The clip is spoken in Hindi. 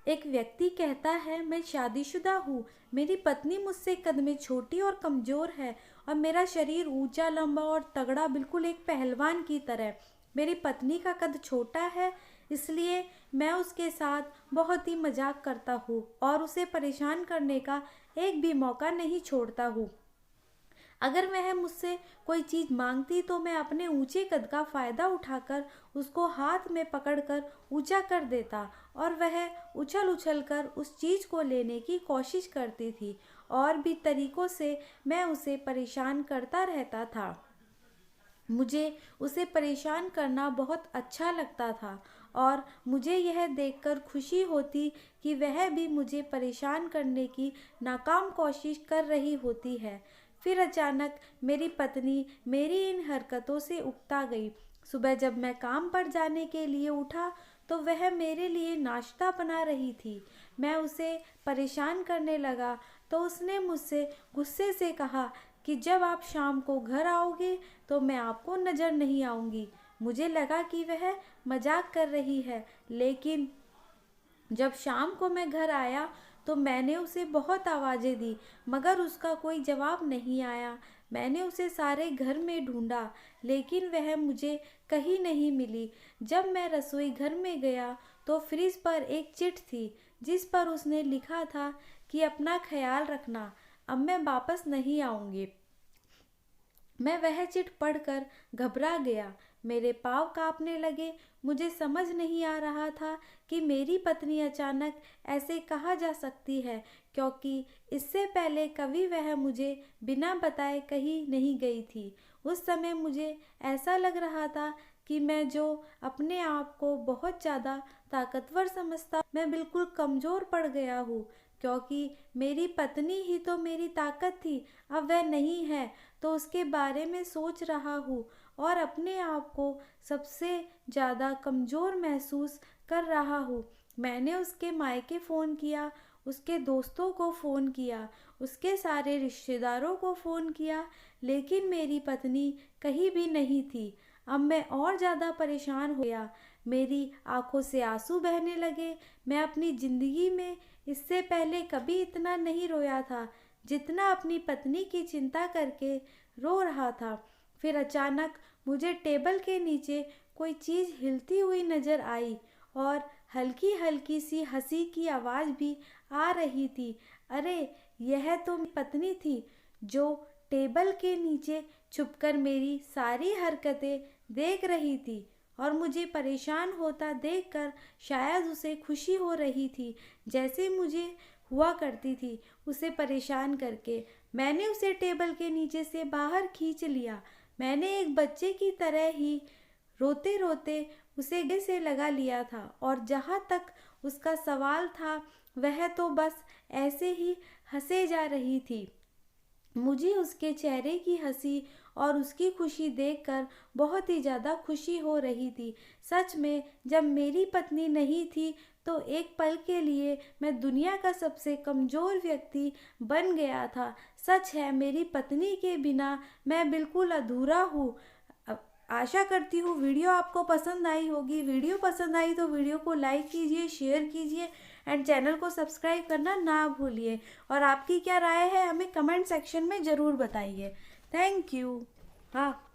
एक व्यक्ति कहता है, मैं शादीशुदा हूँ, मेरी पत्नी मुझसे कद में छोटी और कमज़ोर है और मेरा शरीर ऊंचा, लंबा और तगड़ा, बिल्कुल एक पहलवान की तरह। मेरी पत्नी का कद छोटा है, इसलिए मैं उसके साथ बहुत ही मजाक करता हूँ और उसे परेशान करने का एक भी मौका नहीं छोड़ता हूँ। अगर वह मुझसे कोई चीज़ मांगती तो मैं अपने ऊंचे कद का फ़ायदा उठाकर उसको हाथ में पकड़कर ऊंचा कर देता और वह उछल उछल कर उस चीज़ को लेने की कोशिश करती थी। और भी तरीक़ों से मैं उसे परेशान करता रहता था। मुझे उसे परेशान करना बहुत अच्छा लगता था और मुझे यह देखकर खुशी होती कि वह भी मुझे परेशान करने की नाकाम कोशिश कर रही होती है। फिर अचानक मेरी पत्नी मेरी इन हरकतों से उकता गई। सुबह जब मैं काम पर जाने के लिए उठा तो वह मेरे लिए नाश्ता बना रही थी। मैं उसे परेशान करने लगा तो उसने मुझसे गुस्से से कहा कि जब आप शाम को घर आओगे तो मैं आपको नज़र नहीं आऊँगी। मुझे लगा कि वह मजाक कर रही है, लेकिन जब शाम को मैं घर आया तो मैंने उसे बहुत आवाज़ें दी, मगर उसका कोई जवाब नहीं आया। मैंने उसे सारे घर में ढूंढा, लेकिन वह मुझे कहीं नहीं मिली। जब मैं रसोई घर में गया तो फ्रिज पर एक चिट थी, जिस पर उसने लिखा था कि अपना ख्याल रखना, अब मैं वापस नहीं आऊँगी। मैं वह चिट पढ़कर घबरा गया। मेरे पाँव कांपने लगे। मुझे समझ नहीं आ रहा था कि मेरी पत्नी अचानक ऐसे कहा जा सकती है, क्योंकि इससे पहले कभी वह मुझे बिना बताए कहीं नहीं गई थी। उस समय मुझे ऐसा लग रहा था कि मैं जो अपने आप को बहुत ज़्यादा ताकतवर समझता, मैं बिल्कुल कमज़ोर पड़ गया हूँ, क्योंकि मेरी पत्नी ही तो मेरी ताकत थी। अब वह नहीं है तो उसके बारे में सोच रहा हूँ और अपने आप को सबसे ज़्यादा कमज़ोर महसूस कर रहा हूँ। मैंने उसके मायके फ़ोन किया, उसके दोस्तों को फ़ोन किया, उसके सारे रिश्तेदारों को फ़ोन किया, लेकिन मेरी पत्नी कहीं भी नहीं थी। अब मैं और ज़्यादा परेशान हो गया। मेरी आंखों से आंसू बहने लगे। मैं अपनी ज़िंदगी में इससे पहले कभी इतना नहीं रोया था जितना अपनी पत्नी की चिंता करके रो रहा था। फिर अचानक मुझे टेबल के नीचे कोई चीज़ हिलती हुई नज़र आई और हल्की हल्की सी हंसी की आवाज़ भी आ रही थी। अरे, यह तो मेरी पत्नी थी, जो टेबल के नीचे छुपकर मेरी सारी हरकतें देख रही थी और मुझे परेशान होता देखकर शायद उसे खुशी हो रही थी, जैसे मुझे हुआ करती थी उसे परेशान करके। मैंने उसे टेबल के नीचे से बाहर खींच लिया। मैंने एक बच्चे की तरह ही रोते रोते उसे गले से लगा लिया था और जहाँ तक उसका सवाल था, वह तो बस ऐसे ही हंसे जा रही थी। मुझे उसके चेहरे की हंसी और उसकी खुशी देखकर बहुत ही ज़्यादा खुशी हो रही थी। सच में जब मेरी पत्नी नहीं थी तो एक पल के लिए मैं दुनिया का सबसे कमज़ोर व्यक्ति बन गया था। सच है, मेरी पत्नी के बिना मैं बिल्कुल अधूरा हूँ। आशा करती हूँ वीडियो आपको पसंद आई होगी। वीडियो पसंद आई तो वीडियो को लाइक कीजिए, शेयर कीजिए एंड चैनल को सब्सक्राइब करना ना भूलिए। और आपकी क्या राय है हमें कमेंट सेक्शन में ज़रूर बताइए। Thank you. हाँ।